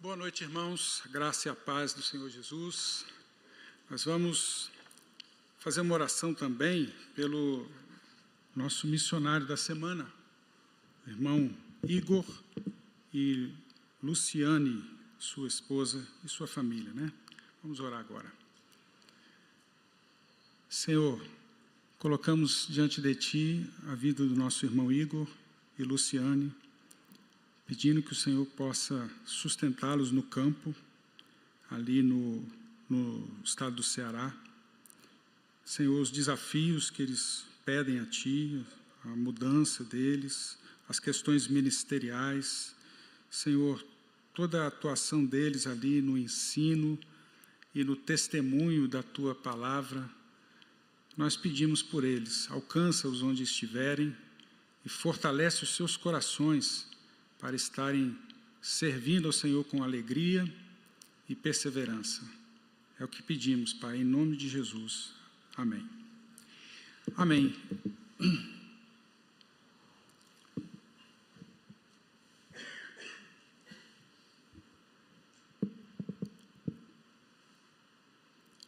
Boa noite, irmãos. A graça e a paz do Senhor Jesus. Nós vamos fazer uma oração também pelo nosso missionário da semana, irmão Igor e Luciane, sua esposa e sua família, né? Vamos orar agora. Senhor, colocamos diante de Ti a vida do nosso irmão Igor e Luciane, pedindo que o Senhor possa sustentá-los no campo, ali no estado do Ceará. Senhor, os desafios que eles pedem a Ti, a mudança deles, as questões ministeriais. Senhor, toda a atuação deles ali no ensino e no testemunho da Tua palavra, nós pedimos por eles, alcança-os onde estiverem e fortalece os seus corações para estarem servindo ao Senhor com alegria e perseverança. É o que pedimos, Pai, em nome de Jesus. Amém. Amém.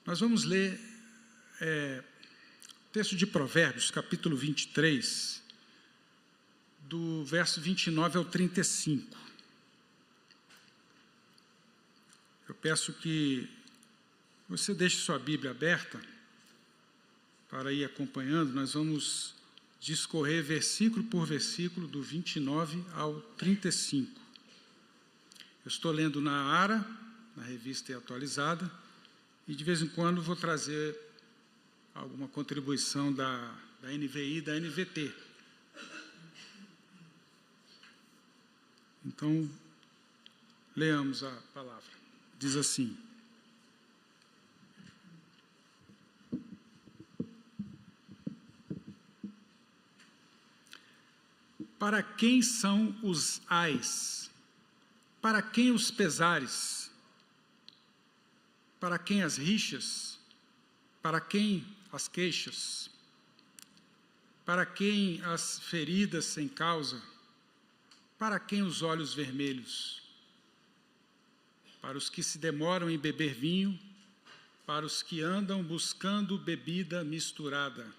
Nós vamos ler o texto de Provérbios, capítulo 23, do verso 29 ao 35. Eu peço que você deixe sua Bíblia aberta para ir acompanhando. Nós vamos discorrer versículo por versículo, do 29 ao 35. Eu estou lendo na ARA, na revista atualizada, e de vez em quando vou trazer alguma contribuição da NVI e da NVT. Então, leamos a palavra. Diz assim: para quem são os ais? Para quem os pesares? Para quem as rixas? Para quem as queixas? Para quem as feridas sem causa? Para quem os olhos vermelhos? Para os que se demoram em beber vinho, para os que andam buscando bebida misturada.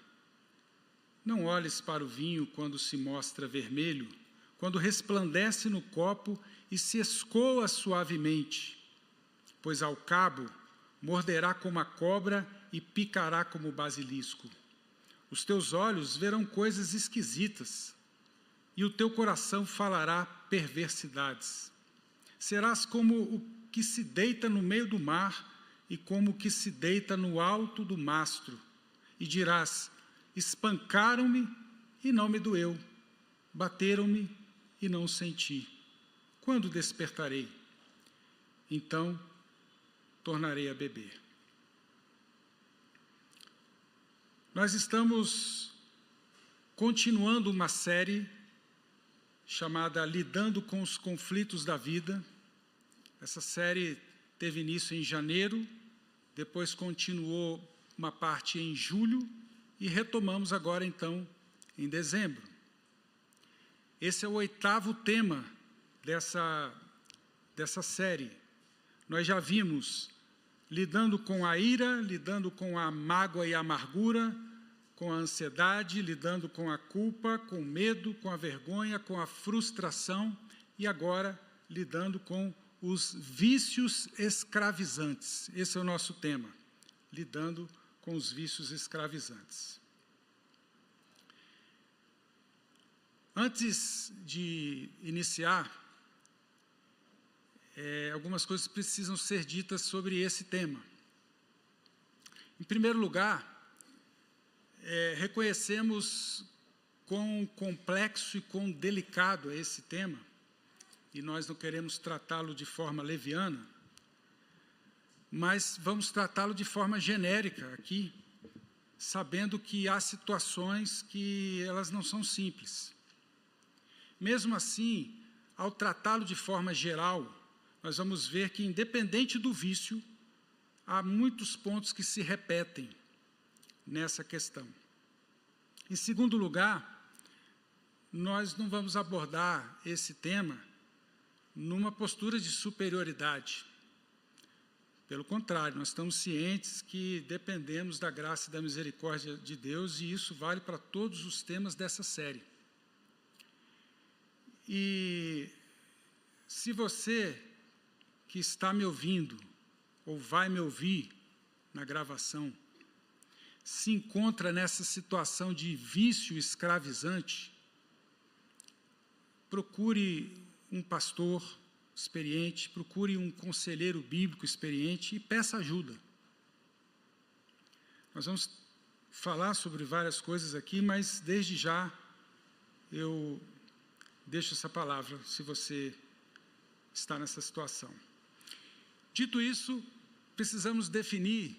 Não olhes para o vinho quando se mostra vermelho, quando resplandece no copo e se escoa suavemente, pois ao cabo morderá como a cobra e picará como o basilisco. Os teus olhos verão coisas esquisitas, e o teu coração falará perversidades. Serás como o que se deita no meio do mar e como o que se deita no alto do mastro. E dirás: espancaram-me e não me doeu, bateram-me e não senti. Quando despertarei? Então tornarei a beber. Nós estamos continuando uma série chamada Lidando com os Conflitos da Vida. Essa série teve início em janeiro, depois continuou uma parte em julho e retomamos agora, então, em dezembro. Esse é o 8º tema dessa série. Nós já vimos lidando com a ira, lidando com a mágoa e a amargura, com a ansiedade, lidando com a culpa, com o medo, com a vergonha, com a frustração e agora lidando com os vícios escravizantes. Esse é o nosso tema, lidando com os vícios escravizantes. Antes de iniciar, algumas coisas precisam ser ditas sobre esse tema. Em primeiro lugar, reconhecemos quão complexo e quão delicado é esse tema, e nós não queremos tratá-lo de forma leviana, mas vamos tratá-lo de forma genérica aqui, sabendo que há situações que elas não são simples. Mesmo assim, ao tratá-lo de forma geral, nós vamos ver que, independente do vício, há muitos pontos que se repetem nessa questão. Em segundo lugar, nós não vamos abordar esse tema numa postura de superioridade. Pelo contrário, nós estamos cientes que dependemos da graça e da misericórdia de Deus, e isso vale para todos os temas dessa série. E se você que está me ouvindo, ou vai me ouvir na gravação, se encontra nessa situação de vício escravizante, procure um pastor experiente, procure um conselheiro bíblico experiente e peça ajuda. Nós vamos falar sobre várias coisas aqui, mas desde já eu deixo essa palavra, se você está nessa situação. Dito isso, precisamos definir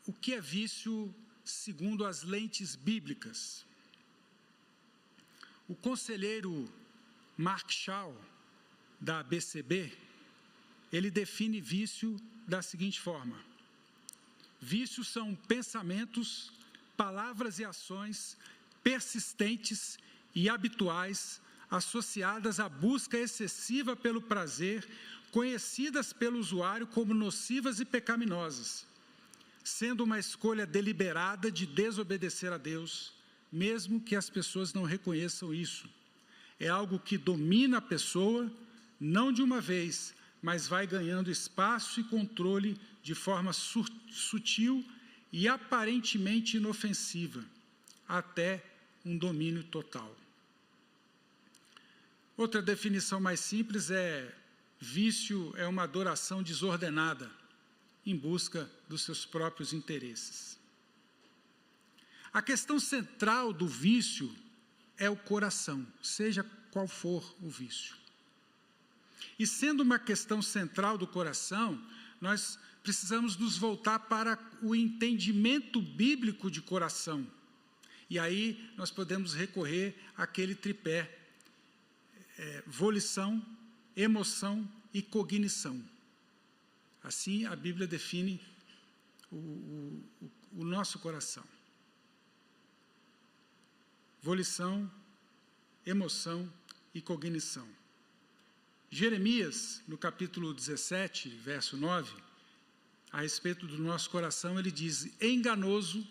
o que é vício segundo as lentes bíblicas. O conselheiro Mark Shaw, da ABCB, ele define vício da seguinte forma: vícios são pensamentos, palavras e ações persistentes e habituais associadas à busca excessiva pelo prazer, conhecidas pelo usuário como nocivas e pecaminosas, sendo uma escolha deliberada de desobedecer a Deus, mesmo que as pessoas não reconheçam isso. É algo que domina a pessoa, não de uma vez, mas vai ganhando espaço e controle de forma sutil e aparentemente inofensiva, até um domínio total. Outra definição mais simples é: vício é uma adoração desordenada, em busca dos seus próprios interesses. A questão central do vício é o coração, seja qual for o vício. E sendo uma questão central do coração, nós precisamos nos voltar para o entendimento bíblico de coração. E aí nós podemos recorrer àquele tripé: volição, emoção e cognição. Assim a Bíblia define o nosso coração. Volição, emoção e cognição. Jeremias, no capítulo 17, verso 9, a respeito do nosso coração, ele diz: enganoso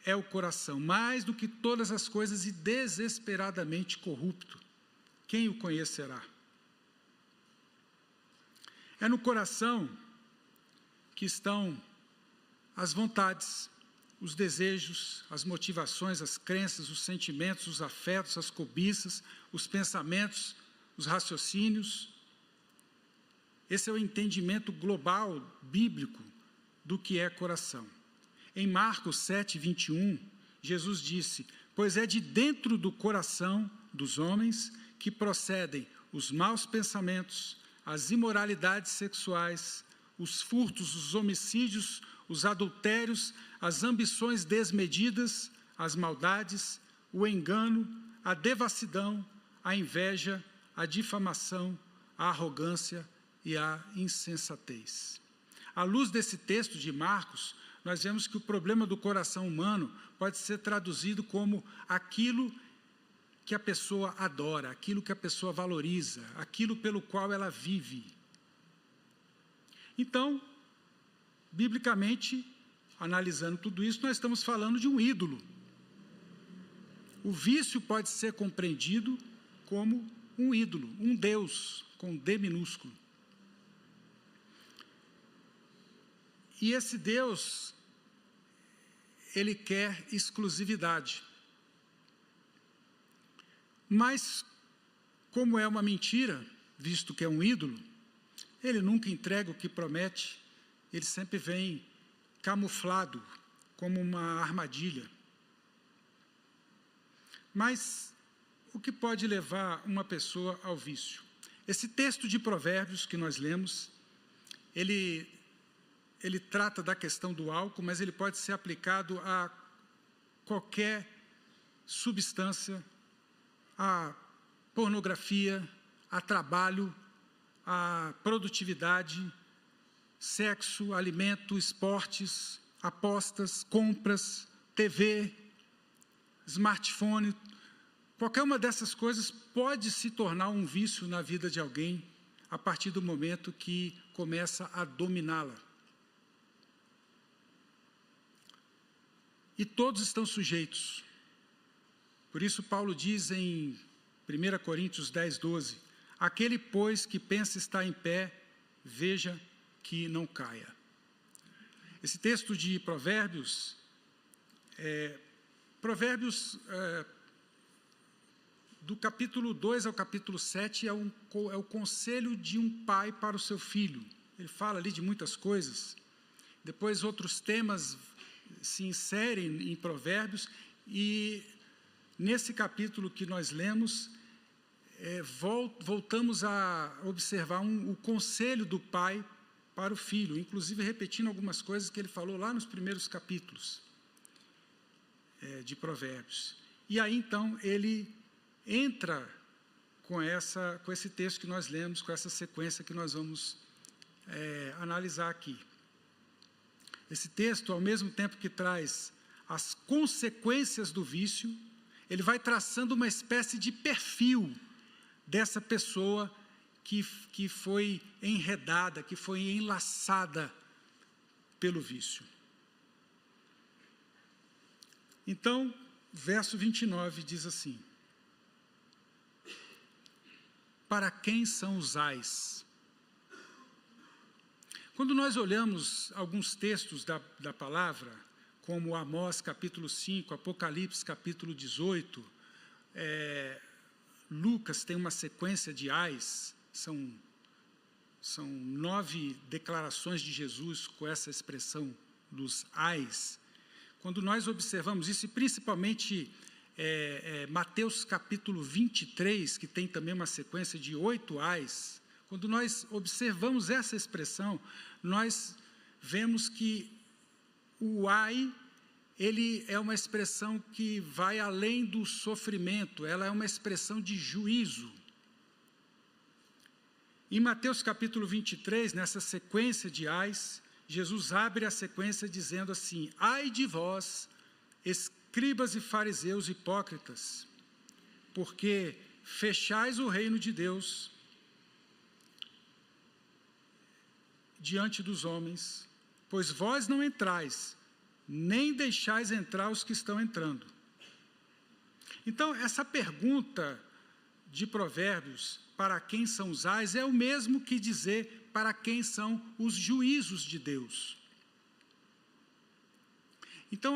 é o coração, mais do que todas as coisas, e desesperadamente corrupto. Quem o conhecerá? É no coração que estão as vontades, os desejos, as motivações, as crenças, os sentimentos, os afetos, as cobiças, os pensamentos, os raciocínios. Esse é o entendimento global, bíblico, do que é coração. Em Marcos 7, 21, Jesus disse: pois é de dentro do coração dos homens que procedem os maus pensamentos, as imoralidades sexuais, os furtos, os homicídios, os adultérios, as ambições desmedidas, as maldades, o engano, a devassidão, a inveja, a difamação, a arrogância e a insensatez. À luz desse texto de Marcos, nós vemos que o problema do coração humano pode ser traduzido como aquilo que a pessoa adora, aquilo que a pessoa valoriza, aquilo pelo qual ela vive. Então, biblicamente, analisando tudo isso, nós estamos falando de um ídolo. O vício pode ser compreendido como um ídolo, um Deus, com D minúsculo. E esse Deus, ele quer exclusividade. Mas, como é uma mentira, visto que é um ídolo, ele nunca entrega o que promete, ele sempre vem camuflado como uma armadilha. Mas o que pode levar uma pessoa ao vício? Esse texto de Provérbios que nós lemos, ele trata da questão do álcool, mas ele pode ser aplicado a qualquer substância, a pornografia, a trabalho, a produtividade, sexo, alimento, esportes, apostas, compras, TV, smartphone, Qualquer uma dessas coisas pode se tornar um vício na vida de alguém a partir do momento que começa a dominá-la. E todos estão sujeitos. Por isso Paulo diz em 1 Coríntios 10, 12, aquele, pois, que pensa estar em pé, veja que não caia. Esse texto de Provérbios, do capítulo 2 ao capítulo 7, é o conselho de um pai para o seu filho. Ele fala ali de muitas coisas. Depois outros temas se inserem em Provérbios, e nesse capítulo que nós lemos, voltamos a observar o conselho do pai para o filho, inclusive repetindo algumas coisas que ele falou lá nos primeiros capítulos de Provérbios. E aí, então, ele entra com esse texto que nós lemos, com essa sequência que nós vamos analisar aqui. Esse texto, ao mesmo tempo que traz as consequências do vício, ele vai traçando uma espécie de perfil dessa pessoa que foi enredada, que foi enlaçada pelo vício. Então, verso 29 diz assim: para quem são os ais? Quando nós olhamos alguns textos da palavra, como Amós capítulo 5, Apocalipse capítulo 18, Lucas tem uma sequência de ais, são 9 declarações de Jesus com essa expressão dos ais. Quando nós observamos isso, e principalmente Mateus capítulo 23, que tem também uma sequência de 8 ais, quando nós observamos essa expressão, nós vemos que o ai, ele é uma expressão que vai além do sofrimento, ela é uma expressão de juízo. Em Mateus capítulo 23, nessa sequência de ais, Jesus abre a sequência dizendo assim: ai de vós, escribas e fariseus hipócritas, porque fechais o reino de Deus diante dos homens, pois vós não entrais, nem deixais entrar os que estão entrando. Então, essa pergunta de Provérbios, para quem são os ais, é o mesmo que dizer para quem são os juízos de Deus. Então,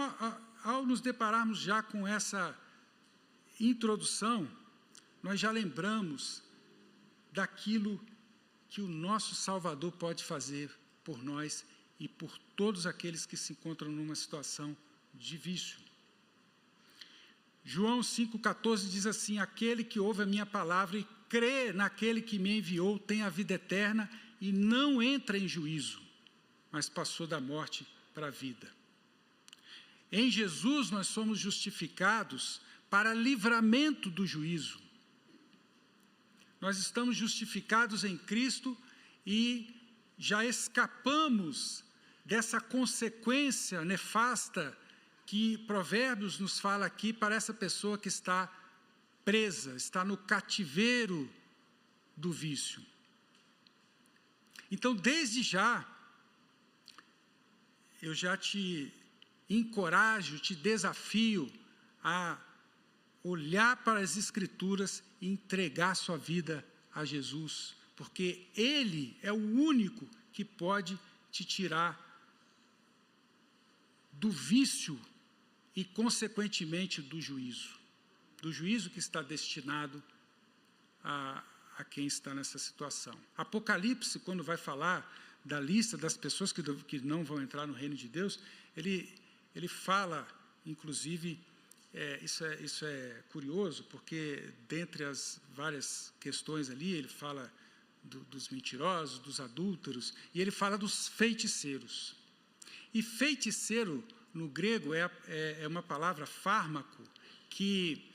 ao nos depararmos já com essa introdução, nós já lembramos daquilo que o nosso Salvador pode fazer por nós e por todos aqueles que se encontram numa situação de vício. João 5,14 diz assim: aquele que ouve a minha palavra e crê naquele que me enviou tem a vida eterna e não entra em juízo, mas passou da morte para a vida. Em Jesus nós somos justificados para livramento do juízo. Nós estamos justificados em Cristo e já escapamos dessa consequência nefasta que Provérbios nos fala aqui para essa pessoa que está presa, está no cativeiro do vício. Então, desde já, eu já te encorajo, te desafio a olhar para as Escrituras e entregar sua vida a Jesus, porque Ele é o único que pode te tirar do vício e, consequentemente, do juízo que está destinado a quem está nessa situação. Apocalipse, quando vai falar da lista das pessoas que não vão entrar no reino de Deus, ele fala, inclusive, isso é curioso, porque dentre as várias questões ali, ele fala dos mentirosos, dos adúlteros, e ele fala dos feiticeiros. E feiticeiro, no grego, é uma palavra fármaco, que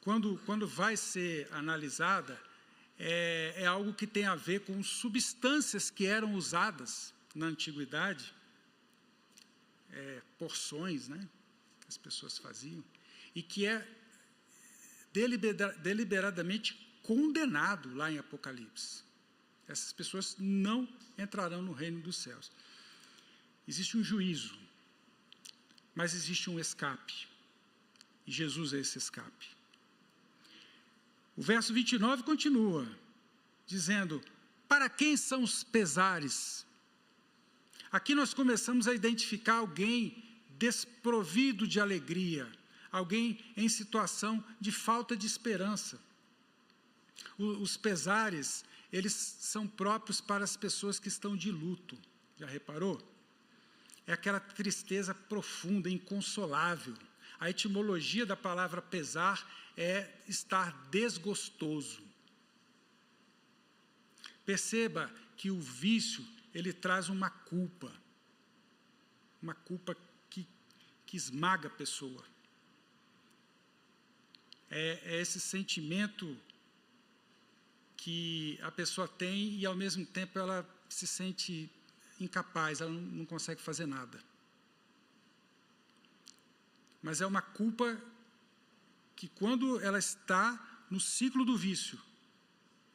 quando vai ser analisada, é algo que tem a ver com substâncias que eram usadas na antiguidade, porções, né, que as pessoas faziam. e que é deliberadamente condenado lá em Apocalipse. Essas pessoas não entrarão no reino dos céus. Existe um juízo, mas existe um escape. E Jesus é esse escape. O verso 29 continua, dizendo, para quem são os pesares? Aqui nós começamos a identificar alguém desprovido de alegria, alguém em situação de falta de esperança. Os pesares, eles são próprios para as pessoas que estão de luto. Já reparou? É aquela tristeza profunda, inconsolável. A etimologia da palavra pesar é estar desgostoso. Perceba que o vício, ele traz uma culpa que esmaga a pessoa. É esse sentimento que a pessoa tem e, ao mesmo tempo, ela se sente incapaz, ela não consegue fazer nada. Mas é uma culpa que, quando ela está no ciclo do vício,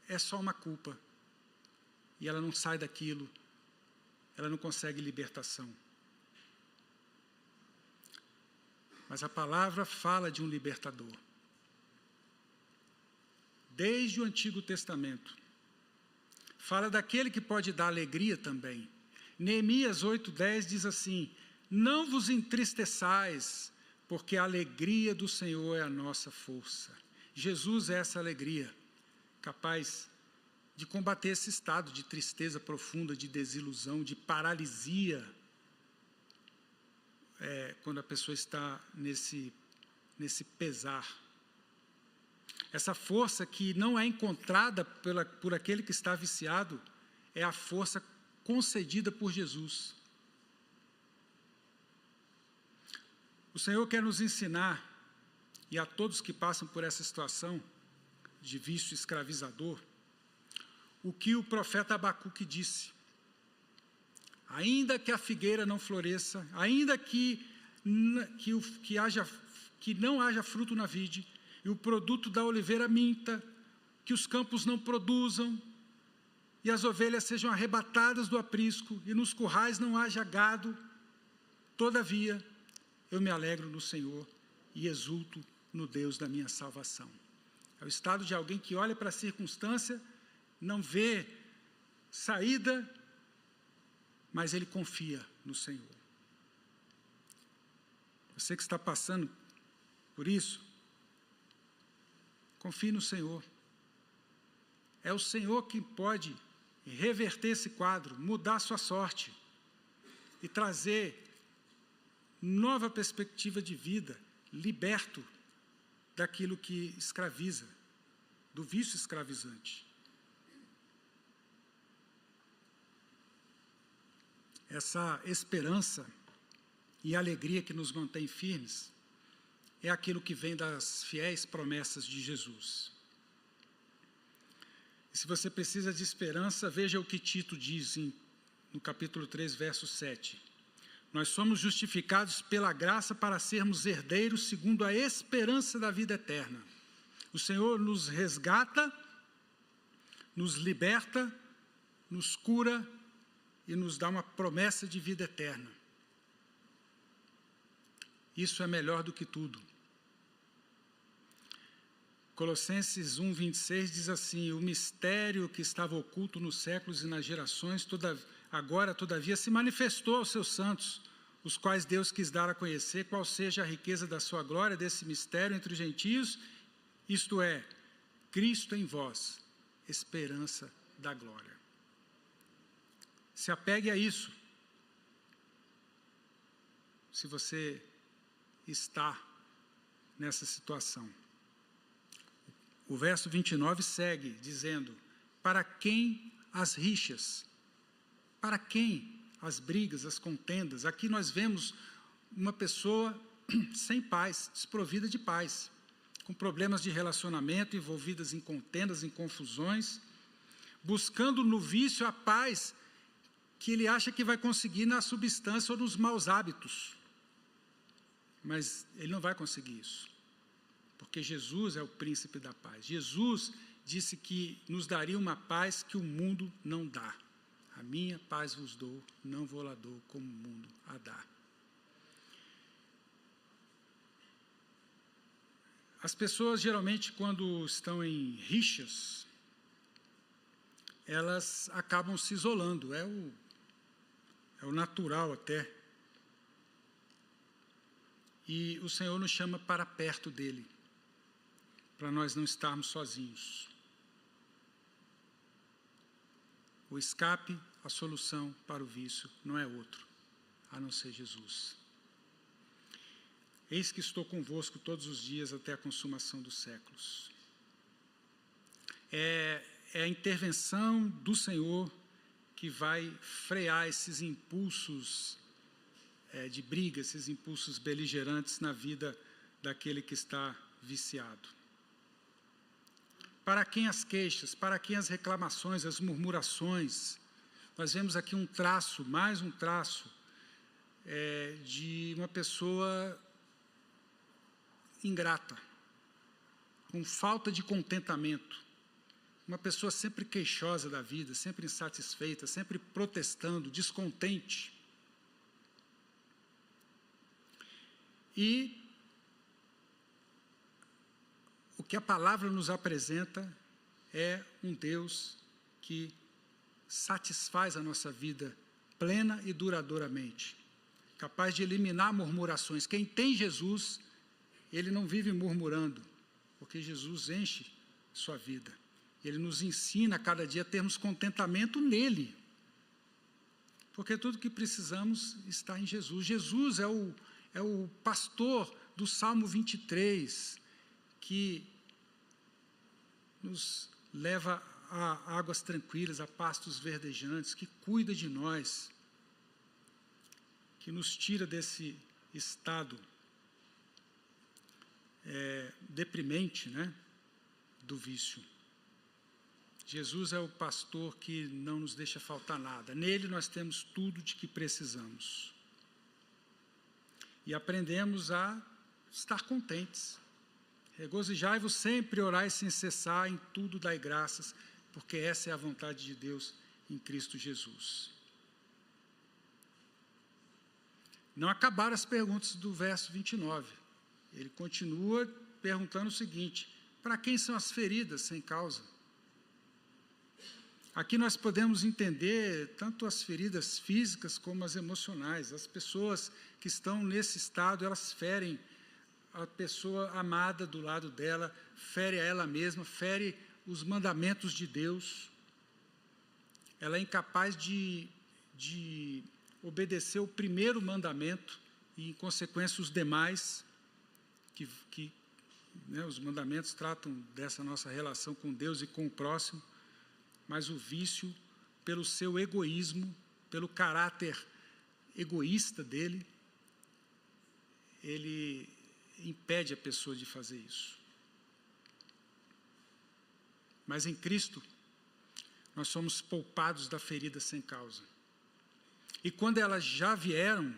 é só uma culpa. E ela não sai daquilo, ela não consegue libertação. Mas a palavra fala de um libertador. Desde o Antigo Testamento. Fala daquele que pode dar alegria também. Neemias 8:10 diz assim, não vos entristeçais, porque a alegria do Senhor é a nossa força. Jesus é essa alegria, capaz de combater esse estado de tristeza profunda, de desilusão, de paralisia, quando a pessoa está nesse pesar. Essa força que não é encontrada por aquele que está viciado, é a força concedida por Jesus. O Senhor quer nos ensinar, e a todos que passam por essa situação de vício escravizador, o que o profeta Abacuque disse. Ainda que a figueira não floresça, ainda que não haja fruto na vide, e o produto da oliveira minta, que os campos não produzam, e as ovelhas sejam arrebatadas do aprisco, e nos currais não haja gado, todavia, eu me alegro no Senhor e exulto no Deus da minha salvação. É o estado de alguém que olha para a circunstância, não vê saída, mas ele confia no Senhor. Você que está passando por isso, confie no Senhor. É o Senhor que pode reverter esse quadro, mudar a sua sorte e trazer nova perspectiva de vida, liberto daquilo que escraviza, do vício escravizante. Essa esperança e alegria que nos mantém firmes é aquilo que vem das fiéis promessas de Jesus. E se você precisa de esperança, veja o que Tito diz no capítulo 3, verso 7. Nós somos justificados pela graça para sermos herdeiros segundo a esperança da vida eterna. O Senhor nos resgata, nos liberta, nos cura e nos dá uma promessa de vida eterna. Isso é melhor do que tudo. Colossenses 1:26 diz assim, o mistério que estava oculto nos séculos e nas gerações, agora, todavia, se manifestou aos seus santos, os quais Deus quis dar a conhecer qual seja a riqueza da sua glória, desse mistério entre os gentios, isto é, Cristo em vós, esperança da glória. Se apegue a isso. Se você está nessa situação. O verso 29 segue dizendo, para quem as rixas? Para quem as brigas, as contendas? Aqui nós vemos uma pessoa sem paz, desprovida de paz, com problemas de relacionamento, envolvidas em contendas, em confusões, buscando no vício a paz que ele acha que vai conseguir na substância ou nos maus hábitos. Mas ele não vai conseguir isso, porque Jesus é o príncipe da paz. Jesus disse que nos daria uma paz que o mundo não dá. A minha paz vos dou, não vou lá dou como o mundo a dá. As pessoas, geralmente, quando estão em rixas, elas acabam se isolando, é o natural até. E o Senhor nos chama para perto dEle, para nós não estarmos sozinhos. O escape, a solução para o vício não é outro, a não ser Jesus. Eis que estou convosco todos os dias até a consumação dos séculos. É a intervenção do Senhor que vai frear esses impulsos de briga, esses impulsos beligerantes na vida daquele que está viciado. Para quem as queixas, para quem as reclamações, as murmurações? Nós vemos aqui um traço, mais um traço, de uma pessoa ingrata, com falta de contentamento, uma pessoa sempre queixosa da vida, sempre insatisfeita, sempre protestando, descontente. E o que a palavra nos apresenta é um Deus que satisfaz a nossa vida plena e duradouramente, capaz de eliminar murmurações. Quem tem Jesus, ele não vive murmurando, porque Jesus enche sua vida. Ele nos ensina a cada dia a termos contentamento nele, porque tudo que precisamos está em Jesus. Jesus é o pastor do Salmo 23, que nos leva a águas tranquilas, a pastos verdejantes, que cuida de nós, que nos tira desse estado deprimente, né, do vício. Jesus é o pastor que não nos deixa faltar nada. Nele nós temos tudo de que precisamos. E aprendemos a estar contentes. Regozijai-vos sempre, orai sem cessar, em tudo dai graças, porque essa é a vontade de Deus em Cristo Jesus. Não acabaram as perguntas do verso 29. Ele continua perguntando o seguinte: para quem são as feridas sem causa? Aqui nós podemos entender tanto as feridas físicas como as emocionais. As pessoas que estão nesse estado, elas ferem a pessoa amada do lado dela, fere a ela mesma, fere os mandamentos de Deus. Ela é incapaz de obedecer o primeiro mandamento e, em consequência, os demais, os mandamentos tratam dessa nossa relação com Deus e com o próximo, mas o vício, pelo seu egoísmo, pelo caráter egoísta dele, ele impede a pessoa de fazer isso. Mas em Cristo, nós somos poupados da ferida sem causa. E quando elas já vieram,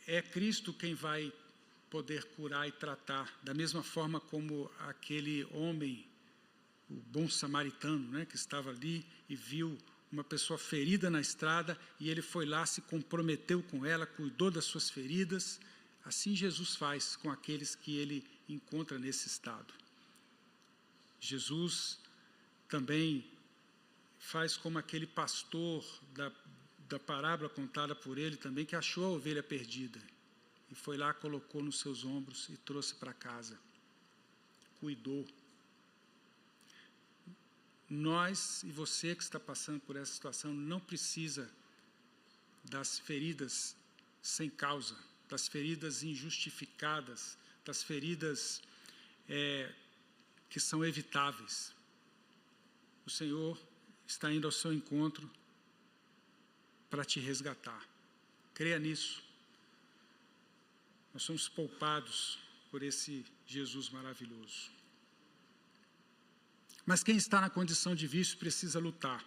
é Cristo quem vai poder curar e tratar, da mesma forma como aquele homem, o bom samaritano, né, que estava ali e viu uma pessoa ferida na estrada, e ele foi lá, se comprometeu com ela, cuidou das suas feridas. Assim Jesus faz com aqueles que ele encontra nesse estado. Jesus também faz como aquele pastor da parábola contada por ele também, que achou a ovelha perdida, e foi lá, colocou nos seus ombros e trouxe para casa. Cuidou. Nós e você que está passando por essa situação não precisa das feridas sem causa, das feridas injustificadas, das feridas que são evitáveis. O Senhor está indo ao seu encontro para te resgatar. Creia nisso. Nós somos poupados por esse Jesus maravilhoso. Mas quem está na condição de vício precisa lutar.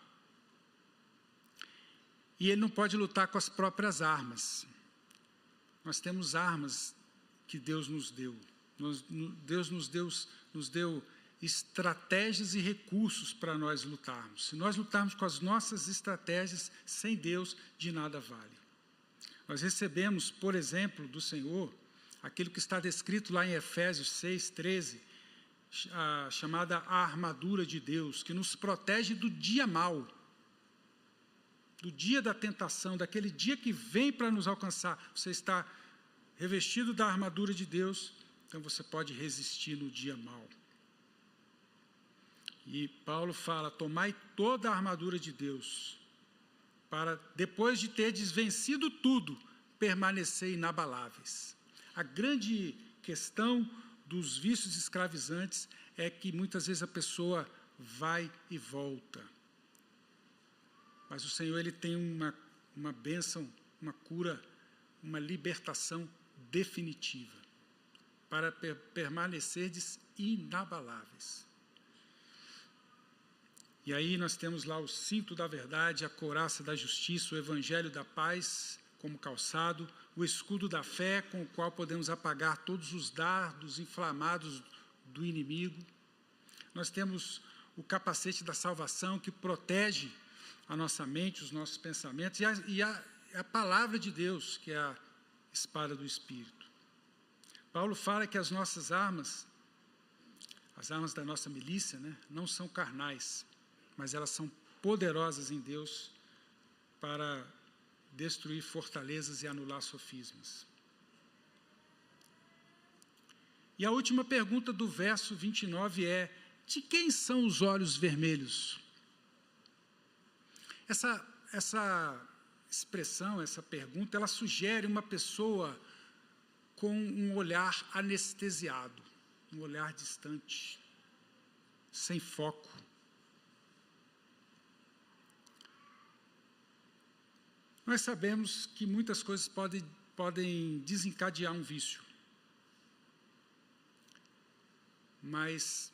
E ele não pode lutar com as próprias armas. Nós temos armas que Deus nos deu. Deus nos deu estratégias e recursos para nós lutarmos. Se nós lutarmos com as nossas estratégias, sem Deus, de nada vale. Nós recebemos, por exemplo, do Senhor, aquilo que está descrito lá em Efésios 6:13, a chamada armadura de Deus, que nos protege do dia mau, do dia da tentação, daquele dia que vem para nos alcançar. Você está revestido da armadura de Deus, então você pode resistir no dia mau. E Paulo fala: tomai toda a armadura de Deus, para, depois de terdes vencido tudo, permanecer inabaláveis. A grande questão dos vícios escravizantes é que muitas vezes a pessoa vai e volta. Mas o Senhor, Ele tem uma bênção, uma cura, uma libertação definitiva, para permanecerdes inabaláveis. E aí nós temos lá o cinto da verdade, a couraça da justiça, o evangelho da paz como calçado, o escudo da fé com o qual podemos apagar todos os dardos inflamados do inimigo. Nós temos o capacete da salvação que protege a nossa mente, os nossos pensamentos, e a palavra de Deus, que é a espada do Espírito. Paulo fala que as nossas armas, as armas da nossa milícia, não são carnais, mas elas são poderosas em Deus para destruir fortalezas e anular sofismas. E a última pergunta do verso 29 é: de quem são os olhos vermelhos? Essa expressão, essa pergunta, ela sugere uma pessoa com um olhar anestesiado, um olhar distante, sem foco. Nós sabemos que muitas coisas podem desencadear um vício. Mas,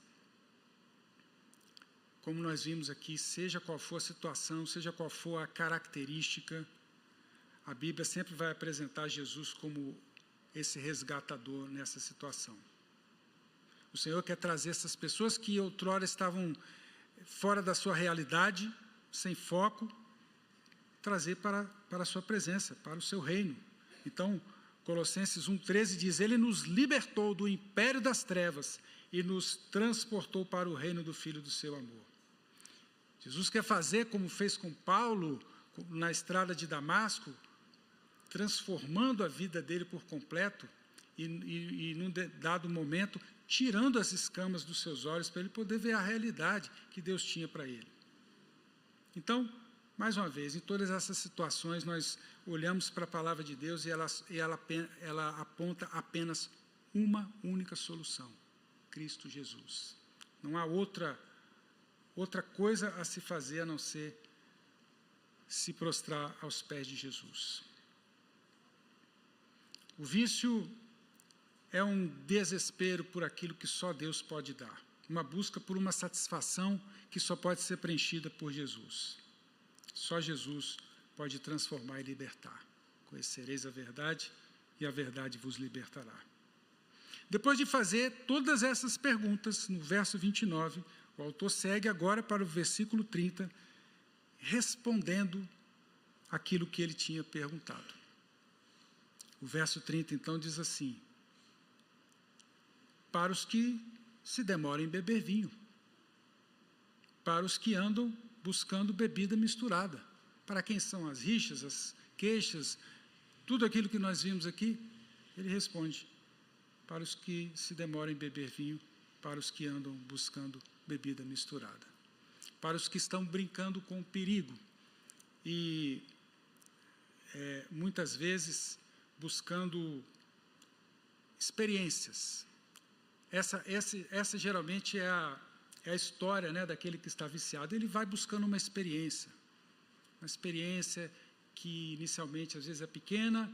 como nós vimos aqui, seja qual for a situação, seja qual for a característica, a Bíblia sempre vai apresentar Jesus como esse resgatador nessa situação. O Senhor quer trazer essas pessoas que outrora estavam fora da sua realidade, sem foco, trazer para a sua presença, para o seu reino. Então, Colossenses 1:13 diz: Ele nos libertou do império das trevas e nos transportou para o reino do Filho do seu amor. Jesus quer fazer como fez com Paulo na estrada de Damasco, transformando a vida dele por completo e num dado momento, tirando as escamas dos seus olhos para ele poder ver a realidade que Deus tinha para ele. Então, mais uma vez, em todas essas situações, nós olhamos para a palavra de Deus e ela aponta apenas uma única solução: Cristo Jesus. Não há outra coisa a se fazer a não ser se prostrar aos pés de Jesus. O vício é um desespero por aquilo que só Deus pode dar, uma busca por uma satisfação que só pode ser preenchida por Jesus. Só Jesus pode transformar e libertar. Conhecereis a verdade e a verdade vos libertará. Depois de fazer todas essas perguntas, no verso 29, o autor segue agora para o versículo 30, respondendo aquilo que ele tinha perguntado. O verso 30, então, diz assim: para os que se demoram em beber vinho, para os que andam buscando bebida misturada. Para quem são as rixas, as queixas, tudo aquilo que nós vimos aqui, ele responde: para os que se demoram em beber vinho, para os que andam buscando bebida misturada, para os que estão brincando com o perigo e muitas vezes buscando experiências. Essa geralmente é a história, daquele que está viciado. Ele vai buscando uma experiência que inicialmente às vezes é pequena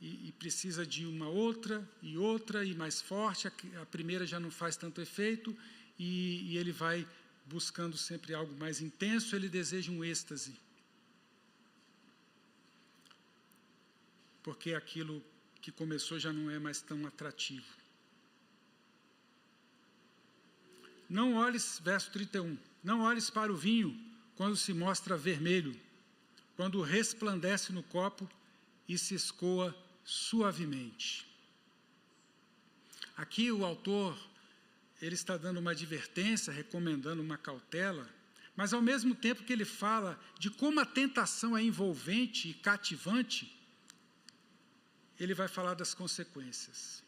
e precisa de uma outra e mais forte. A primeira já não faz tanto efeito e ele vai buscando sempre algo mais intenso. Ele deseja um êxtase, porque aquilo que começou já não é mais tão atrativo. Não olhes, verso 31, não olhes para o vinho quando se mostra vermelho, quando resplandece no copo e se escoa suavemente. Aqui o autor, ele está dando uma advertência, recomendando uma cautela, mas ao mesmo tempo que ele fala de como a tentação é envolvente e cativante, ele vai falar das consequências.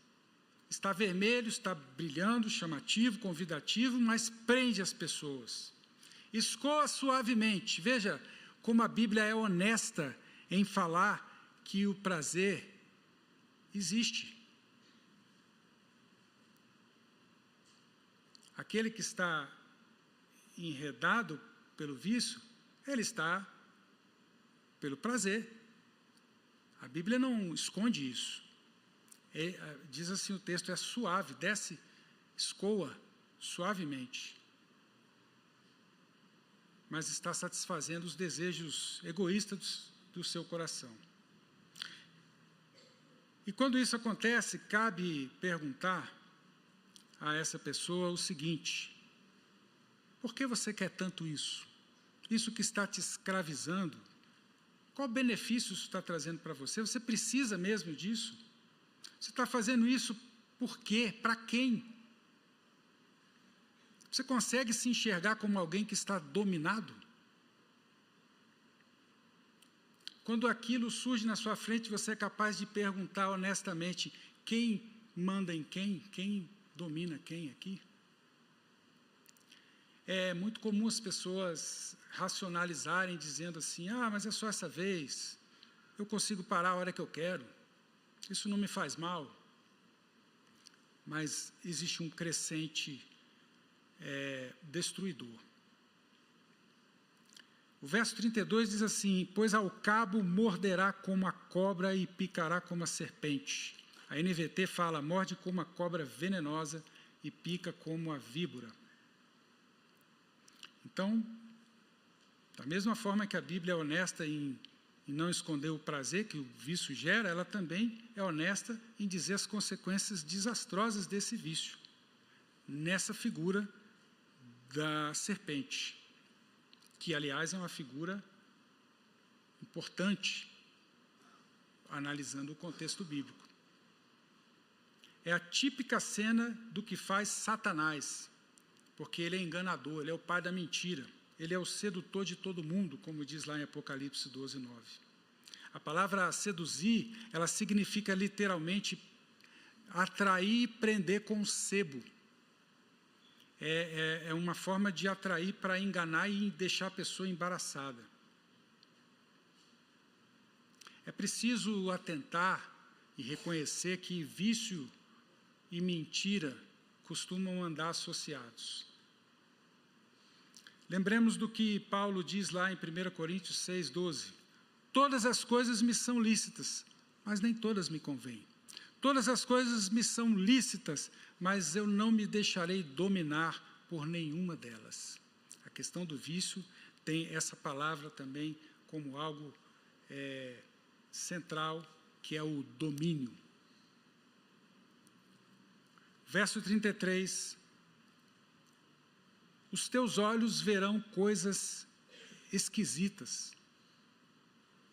Está vermelho, está brilhando, chamativo, convidativo, mas prende as pessoas. Escoa suavemente. Veja como a Bíblia é honesta em falar que o prazer existe. Aquele que está enredado pelo vício, ele está pelo prazer. A Bíblia não esconde isso. Diz assim o texto, é suave, desce, escoa suavemente. Mas está satisfazendo os desejos egoístas do seu coração. E quando isso acontece, cabe perguntar a essa pessoa o seguinte: por que você quer tanto isso? Isso que está te escravizando, qual benefício isso está trazendo para você? Você precisa mesmo disso? Você está fazendo isso por quê? Para quem? Você consegue se enxergar como alguém que está dominado? Quando aquilo surge na sua frente, você é capaz de perguntar honestamente: quem manda em quem? Quem domina quem aqui? É muito comum as pessoas racionalizarem dizendo assim: mas é só essa vez, eu consigo parar a hora que eu quero, isso não me faz mal. Mas existe um crescente destruidor. O verso 32 diz assim: pois ao cabo morderá como a cobra e picará como a serpente. A NVT fala: morde como a cobra venenosa e pica como a víbora. Então, da mesma forma que a Bíblia é honesta em não esconder o prazer que o vício gera, ela também é honesta em dizer as consequências desastrosas desse vício, nessa figura da serpente, que, aliás, é uma figura importante, analisando o contexto bíblico. É a típica cena do que faz Satanás, porque ele é enganador, ele é o pai da mentira, ele é o sedutor de todo mundo, como diz lá em Apocalipse 12, 9. A palavra seduzir, ela significa literalmente atrair e prender com sebo. É uma forma de atrair para enganar e deixar a pessoa embaraçada. É preciso atentar e reconhecer que vício e mentira costumam andar associados. Lembremos do que Paulo diz lá em 1 Coríntios 6, 12. Todas as coisas me são lícitas, mas nem todas me convêm. Todas as coisas me são lícitas, mas eu não me deixarei dominar por nenhuma delas. A questão do vício tem essa palavra também como algo central, que é o domínio. Verso 33. Os teus olhos verão coisas esquisitas,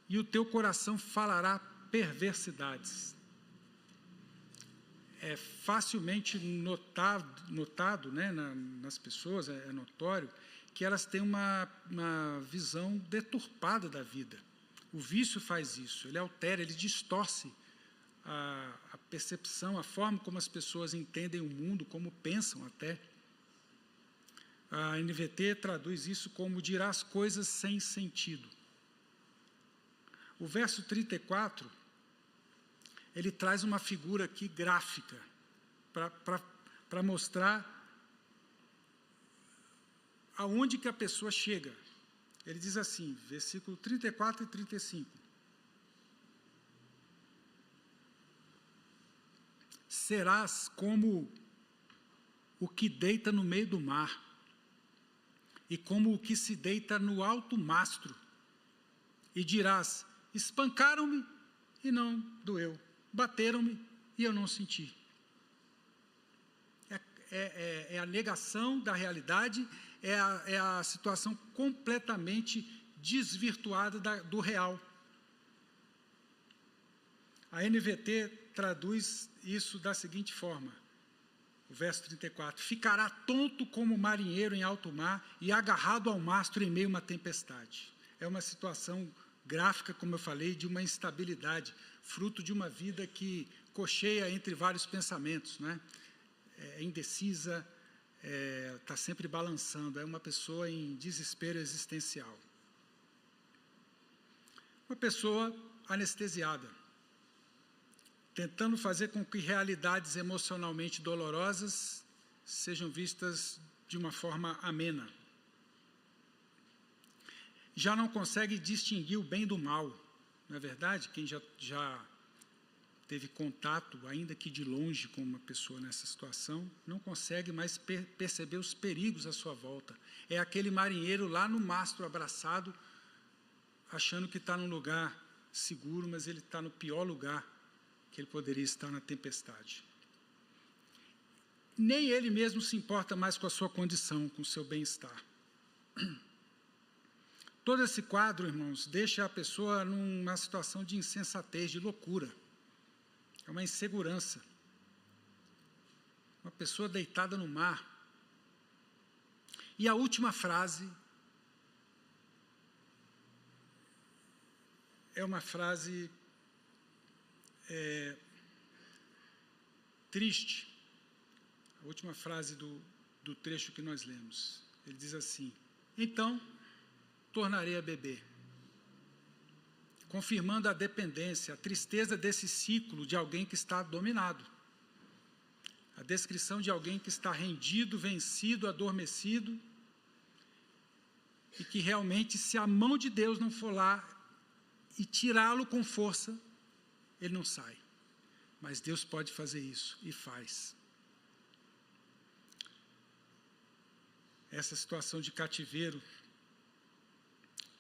e o teu coração falará perversidades. É facilmente notado, né, nas pessoas, é notório, que elas têm uma visão deturpada da vida. O vício faz isso, ele altera, ele distorce a percepção, a forma como as pessoas entendem o mundo, como pensam até. A NVT traduz isso como dirás coisas sem sentido. O verso 34, ele traz uma figura aqui gráfica, para mostrar aonde que a pessoa chega. Ele diz assim, versículo 34 e 35. Serás como o que deita no meio do mar, e como o que se deita no alto mastro, e dirás: espancaram-me e não doeu, bateram-me e eu não senti. É a negação da realidade, é a situação completamente desvirtuada do real. A NVT traduz isso da seguinte forma, o verso 34, ficará tonto como marinheiro em alto mar e agarrado ao mastro em meio a uma tempestade. É uma situação gráfica, como eu falei, de uma instabilidade, fruto de uma vida que cocheia entre vários pensamentos, né? É indecisa, está sempre balançando, é uma pessoa em desespero existencial. Uma pessoa anestesiada, tentando fazer com que realidades emocionalmente dolorosas sejam vistas de uma forma amena. Já não consegue distinguir o bem do mal, não é verdade? Quem já teve contato, ainda que de longe, com uma pessoa nessa situação, não consegue mais perceber os perigos à sua volta. É aquele marinheiro lá no mastro abraçado, achando que está num lugar seguro, mas ele está no pior lugar que ele poderia estar, na tempestade. Nem ele mesmo se importa mais com a sua condição, com o seu bem-estar. Todo esse quadro, irmãos, deixa a pessoa numa situação de insensatez, de loucura. É uma insegurança. Uma pessoa deitada no mar. E a última frase é uma frase triste. A última frase do trecho que nós lemos. Ele diz assim: então, tornarei a beber. Confirmando a dependência, a tristeza desse ciclo de alguém que está dominado. A descrição de alguém que está rendido, vencido, adormecido, e que realmente, se a mão de Deus não for lá e tirá-lo com força, ele não sai. Mas Deus pode fazer isso, e faz. Essa situação de cativeiro,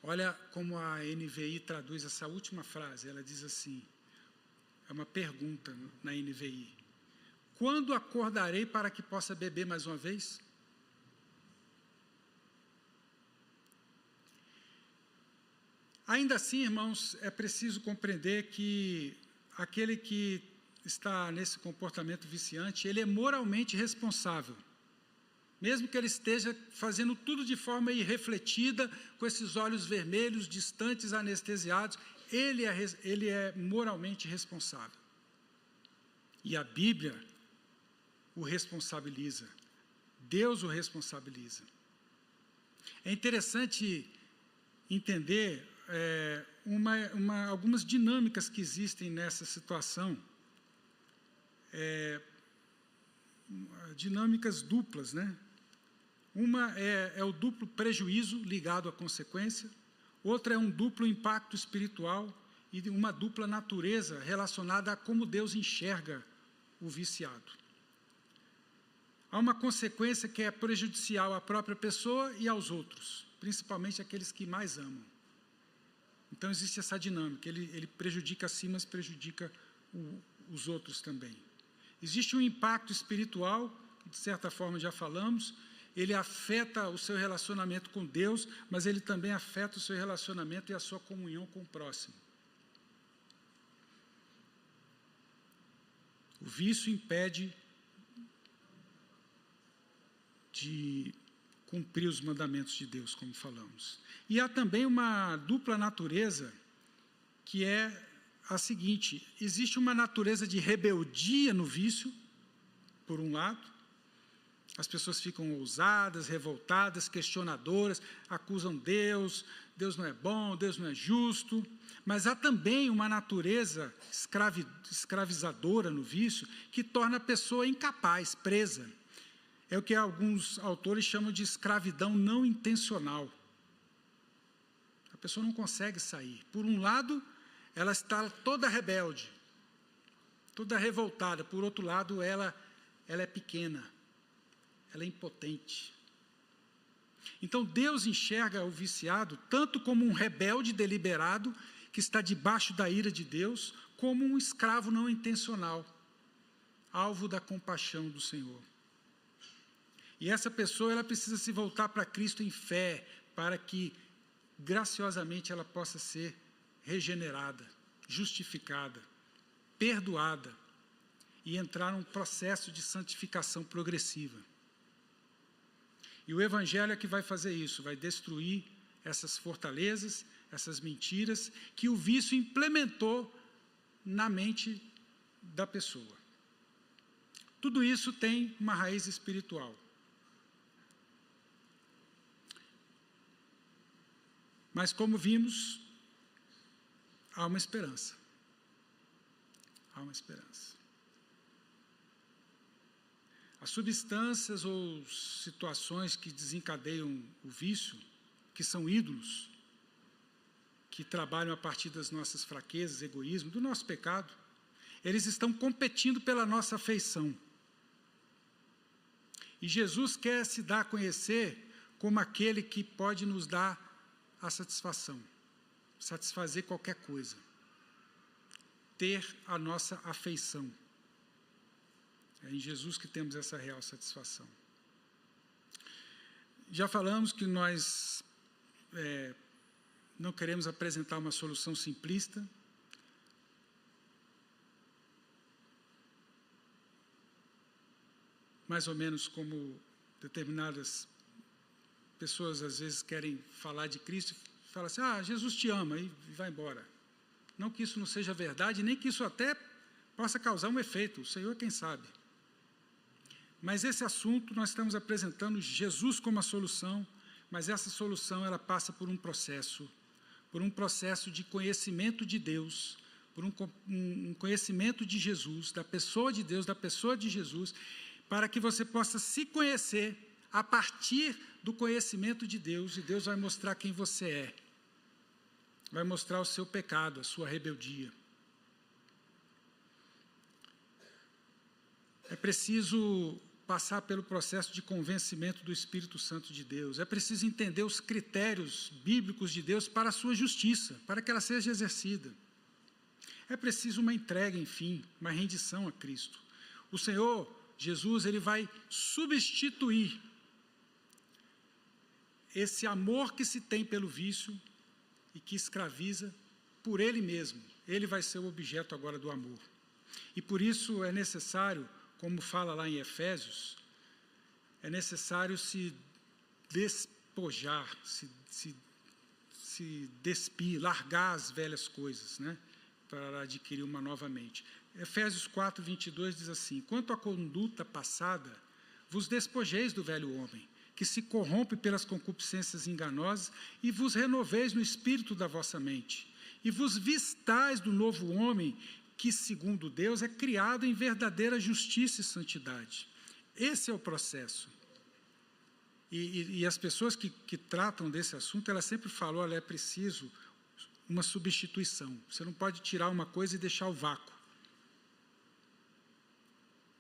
olha como a NVI traduz essa última frase. Ela diz assim, é uma pergunta na NVI: quando acordarei para que possa beber mais uma vez? Ainda assim, irmãos, é preciso compreender que aquele que está nesse comportamento viciante, ele é moralmente responsável. Mesmo que ele esteja fazendo tudo de forma irrefletida, com esses olhos vermelhos, distantes, anestesiados, ele é moralmente responsável. E a Bíblia o responsabiliza. Deus o responsabiliza. É interessante entender algumas dinâmicas que existem nessa situação, dinâmicas duplas, né? Uma é o duplo prejuízo ligado à consequência, outra é um duplo impacto espiritual e uma dupla natureza relacionada a como Deus enxerga o viciado. Há uma consequência que é prejudicial à própria pessoa e aos outros, principalmente aqueles que mais amam. Então existe essa dinâmica, ele prejudica a si, mas prejudica os outros também. Existe um impacto espiritual, que de certa forma já falamos, ele afeta o seu relacionamento com Deus, mas ele também afeta o seu relacionamento e a sua comunhão com o próximo. O vício impede de cumprir os mandamentos de Deus, como falamos. E há também uma dupla natureza, que é a seguinte: existe uma natureza de rebeldia no vício, por um lado. As pessoas ficam ousadas, revoltadas, questionadoras, acusam Deus, Deus não é bom, Deus não é justo. Mas há também uma natureza escravizadora no vício, que torna a pessoa incapaz, presa. É o que alguns autores chamam de escravidão não intencional. A pessoa não consegue sair. Por um lado, ela está toda rebelde, toda revoltada. Por outro lado, ela é pequena, ela é impotente. Então, Deus enxerga o viciado tanto como um rebelde deliberado, que está debaixo da ira de Deus, como um escravo não intencional, alvo da compaixão do Senhor. E essa pessoa, ela precisa se voltar para Cristo em fé, para que, graciosamente, ela possa ser regenerada, justificada, perdoada e entrar num processo de santificação progressiva. E o Evangelho é que vai fazer isso, vai destruir essas fortalezas, essas mentiras que o vício implementou na mente da pessoa. Tudo isso tem uma raiz espiritual. Mas, como vimos, há uma esperança. Há uma esperança. As substâncias ou situações que desencadeiam o vício, que são ídolos, que trabalham a partir das nossas fraquezas, egoísmo, do nosso pecado, eles estão competindo pela nossa afeição. E Jesus quer se dar a conhecer como aquele que pode nos dar a satisfação, satisfazer qualquer coisa, ter a nossa afeição. É em Jesus que temos essa real satisfação. Já falamos que nós não queremos apresentar uma solução simplista. Mais ou menos como determinadas pessoas às vezes querem falar de Cristo e falam assim, Jesus te ama, e vai embora. Não que isso não seja verdade, nem que isso até possa causar um efeito, o Senhor quem sabe. Mas esse assunto nós estamos apresentando Jesus como a solução, mas essa solução ela passa por um processo de conhecimento de Deus, por um conhecimento de Jesus, da pessoa de Deus, da pessoa de Jesus, para que você possa se conhecer a partir do conhecimento de Deus, e Deus vai mostrar quem você é. Vai mostrar o seu pecado, a sua rebeldia. É preciso passar pelo processo de convencimento do Espírito Santo de Deus. É preciso entender os critérios bíblicos de Deus para a sua justiça, para que ela seja exercida. É preciso uma entrega, enfim, uma rendição a Cristo. O Senhor, Jesus, ele vai substituir esse amor que se tem pelo vício e que escraviza por ele mesmo. Ele vai ser o objeto agora do amor. E por isso é necessário, como fala lá em Efésios, é necessário se despojar, se despir, largar as velhas coisas, né, para adquirir uma nova mente. Efésios 4, 22 diz assim, quanto à conduta passada, vos despojeis do velho homem, que se corrompe pelas concupiscências enganosas, e vos renoveis no espírito da vossa mente, e vos vistais do novo homem, que, segundo Deus, é criado em verdadeira justiça e santidade. Esse é o processo. E as pessoas que tratam desse assunto, elas sempre falam, olha, é preciso uma substituição. Você não pode tirar uma coisa e deixar o vácuo.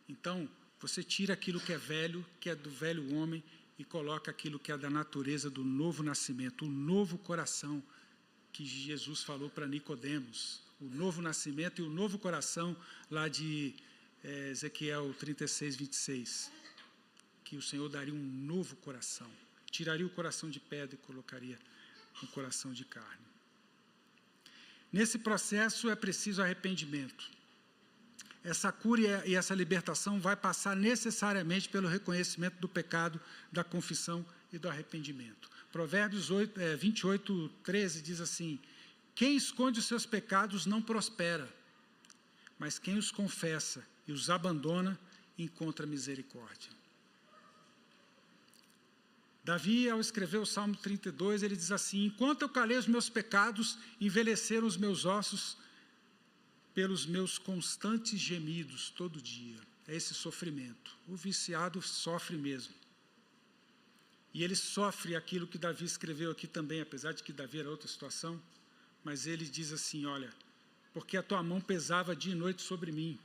Então, você tira aquilo que é velho, que é do velho homem, e coloca aquilo que é da natureza do novo nascimento, o novo coração que Jesus falou para Nicodemos, o novo nascimento e o novo coração lá de Ezequiel 36, 26, que o Senhor daria um novo coração, tiraria o coração de pedra e colocaria um coração de carne. Nesse processo é preciso arrependimento. Essa cura e essa libertação vai passar necessariamente pelo reconhecimento do pecado, da confissão e do arrependimento. Provérbios 28, 13 diz assim, quem esconde os seus pecados não prospera, mas quem os confessa e os abandona, encontra misericórdia. Davi, ao escrever o Salmo 32, ele diz assim, enquanto eu calei os meus pecados, envelheceram os meus ossos, pelos meus constantes gemidos todo dia. É esse sofrimento. O viciado sofre mesmo. E ele sofre aquilo que Davi escreveu aqui também, apesar de que Davi era outra situação, mas ele diz assim, olha, porque a tua mão pesava dia e noite sobre mim,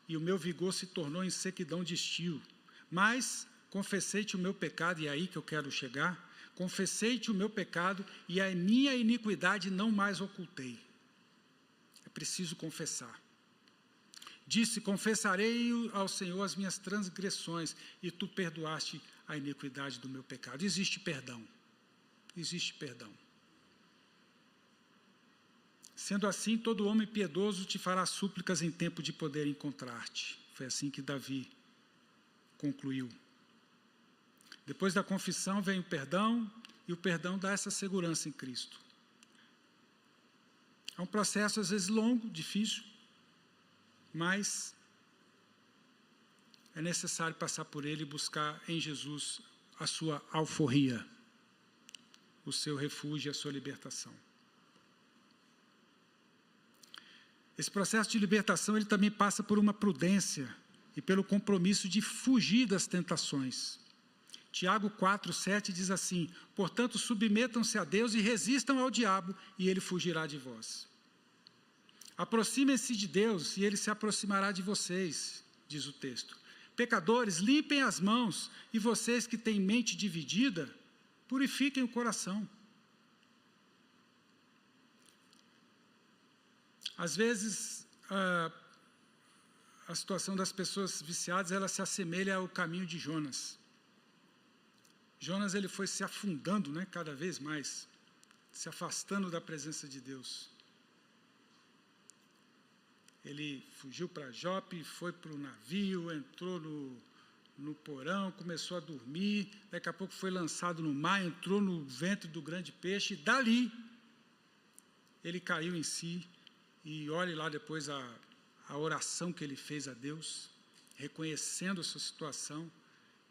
e o meu vigor se tornou em sequidão de estio. Mas confessei-te o meu pecado, e é aí que eu quero chegar, confessei-te o meu pecado, e a minha iniquidade não mais ocultei. É preciso confessar. Disse: confessarei ao Senhor as minhas transgressões, e tu perdoaste a iniquidade do meu pecado. Existe perdão. Existe perdão. Sendo assim, todo homem piedoso te fará súplicas em tempo de poder encontrar-te. Foi assim que Davi concluiu. Depois da confissão vem o perdão, e o perdão dá essa segurança em Cristo. É um processo às vezes longo, difícil, mas é necessário passar por ele e buscar em Jesus a sua alforria, o seu refúgio e a sua libertação. Esse processo de libertação ele também passa por uma prudência e pelo compromisso de fugir das tentações. Tiago 4:7 diz assim: portanto, submetam-se a Deus e resistam ao diabo, e ele fugirá de vós. Aproximem-se de Deus, e ele se aproximará de vocês, diz o texto. Pecadores, limpem as mãos, e vocês que têm mente dividida, purifiquem o coração. Às vezes, a situação das pessoas viciadas, ela se assemelha ao caminho de Jonas. Jonas ele foi se afundando, né, cada vez mais, se afastando da presença de Deus. Ele fugiu para Jope, foi para o navio, entrou no porão, começou a dormir, daqui a pouco foi lançado no mar, entrou no ventre do grande peixe, e dali ele caiu em si, e olhe lá depois a oração que ele fez a Deus, reconhecendo a sua situação,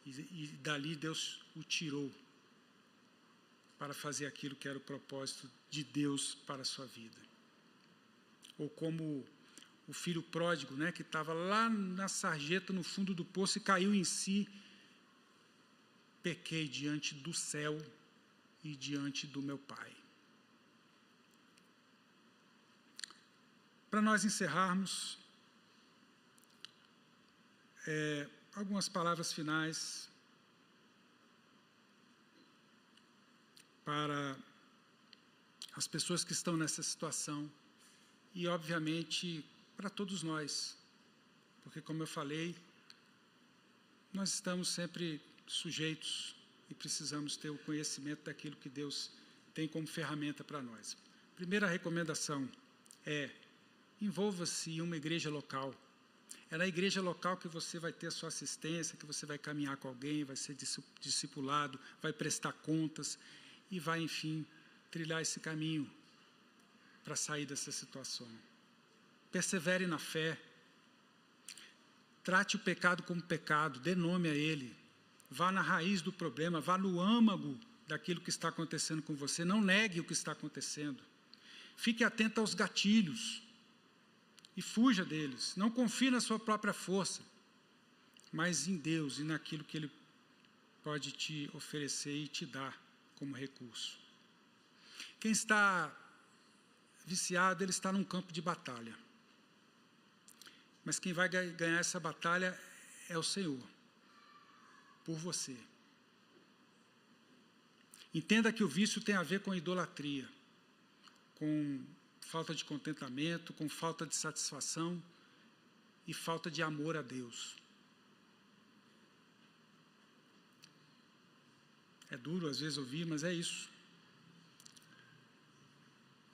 e dali Deus o tirou para fazer aquilo que era o propósito de Deus para a sua vida. Ou como o filho pródigo, né, que estava lá na sarjeta, no fundo do poço, e caiu em si: pequei diante do céu e diante do meu Pai. Para nós encerrarmos, algumas palavras finais para as pessoas que estão nessa situação e, obviamente, para todos nós, porque, como eu falei, nós estamos sempre sujeitos e precisamos ter o conhecimento daquilo que Deus tem como ferramenta para nós. Primeira recomendação é: envolva-se em uma igreja local. É na igreja local que você vai ter a sua assistência, que você vai caminhar com alguém, vai ser discipulado, vai prestar contas e vai, enfim, trilhar esse caminho para sair dessa situação. Persevere na fé. Trate o pecado como pecado, dê nome a ele. Vá na raiz do problema, vá no âmago daquilo que está acontecendo com você. Não negue o que está acontecendo. Fique atento aos gatilhos e fuja deles. Não confie na sua própria força, mas em Deus e naquilo que Ele pode te oferecer e te dar como recurso. Quem está viciado, ele está num campo de batalha. Mas quem vai ganhar essa batalha é o Senhor, por você. Entenda que o vício tem a ver com idolatria, com falta de contentamento, com falta de satisfação e falta de amor a Deus. É duro às vezes ouvir, mas é isso.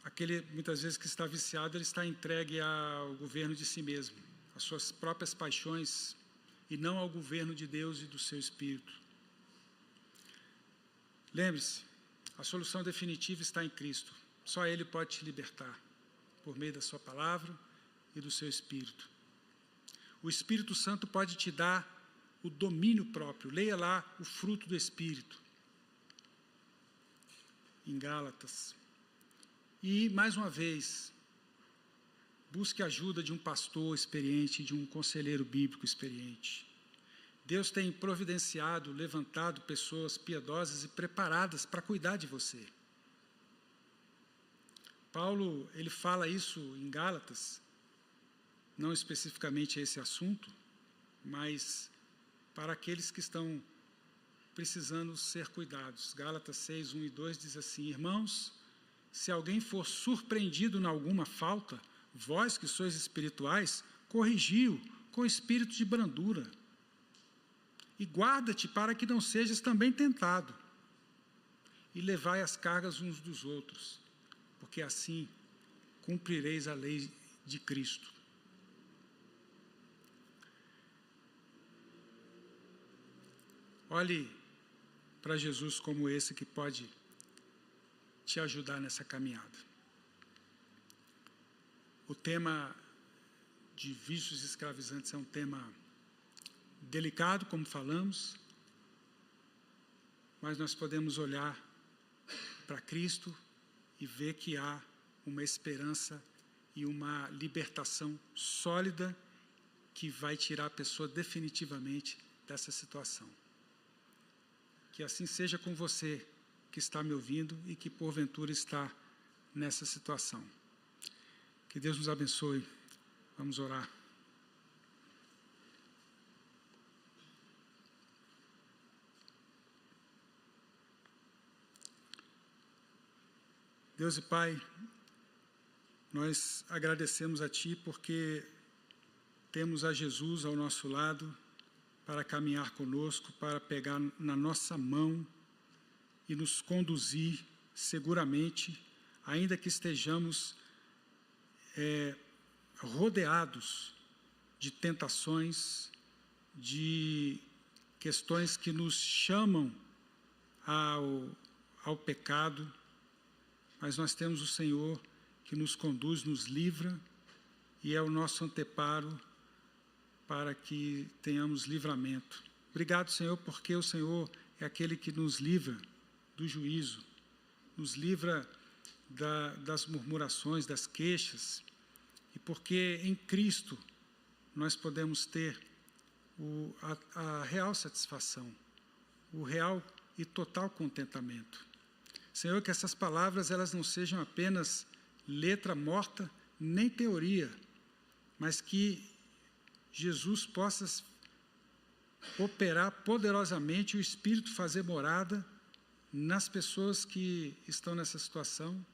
Aquele, muitas vezes, que está viciado, ele está entregue ao governo de si mesmo, às suas próprias paixões, e não ao governo de Deus e do seu Espírito. Lembre-se, a solução definitiva está em Cristo. Só Ele pode te libertar, por meio da sua palavra e do seu Espírito. O Espírito Santo pode te dar o domínio próprio. Leia lá o fruto do Espírito, em Gálatas. E, mais uma vez, busque a ajuda de um pastor experiente, de um conselheiro bíblico experiente. Deus tem providenciado, levantado pessoas piedosas e preparadas para cuidar de você. Paulo, ele fala isso em Gálatas, não especificamente esse assunto, mas para aqueles que estão precisando ser cuidados. Gálatas 6, 1 e 2 diz assim: irmãos, se alguém for surpreendido em alguma falta, vós que sois espirituais, corrigi-o com espírito de brandura. E guarda-te para que não sejas também tentado. E levai as cargas uns dos outros, porque assim cumprireis a lei de Cristo. Olhe para Jesus como esse que pode te ajudar nessa caminhada. O tema de vícios escravizantes é um tema delicado, como falamos, mas nós podemos olhar para Cristo e ver que há uma esperança e uma libertação sólida que vai tirar a pessoa definitivamente dessa situação. Que assim seja com você que está me ouvindo e que porventura está nessa situação. Que Deus nos abençoe. Vamos orar. Deus e Pai, nós agradecemos a Ti porque temos a Jesus ao nosso lado para caminhar conosco, para pegar na nossa mão e nos conduzir seguramente, ainda que estejamos rodeados de tentações, de questões que nos chamam ao pecado, mas nós temos o Senhor que nos conduz, nos livra e é o nosso anteparo para que tenhamos livramento. Obrigado, Senhor, porque o Senhor é aquele que nos livra do juízo, nos livra das murmurações, das queixas, e porque em Cristo nós podemos ter a real satisfação, o real e total contentamento. Senhor, que essas palavras elas não sejam apenas letra morta, nem teoria, mas que Jesus possa operar poderosamente, o Espírito fazer morada nas pessoas que estão nessa situação,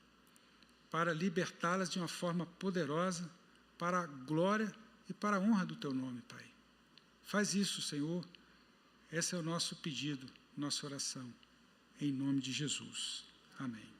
para libertá-las de uma forma poderosa, para a glória e para a honra do Teu nome, Pai. Faz isso, Senhor. Esse é o nosso pedido, nossa oração, em nome de Jesus. Amém.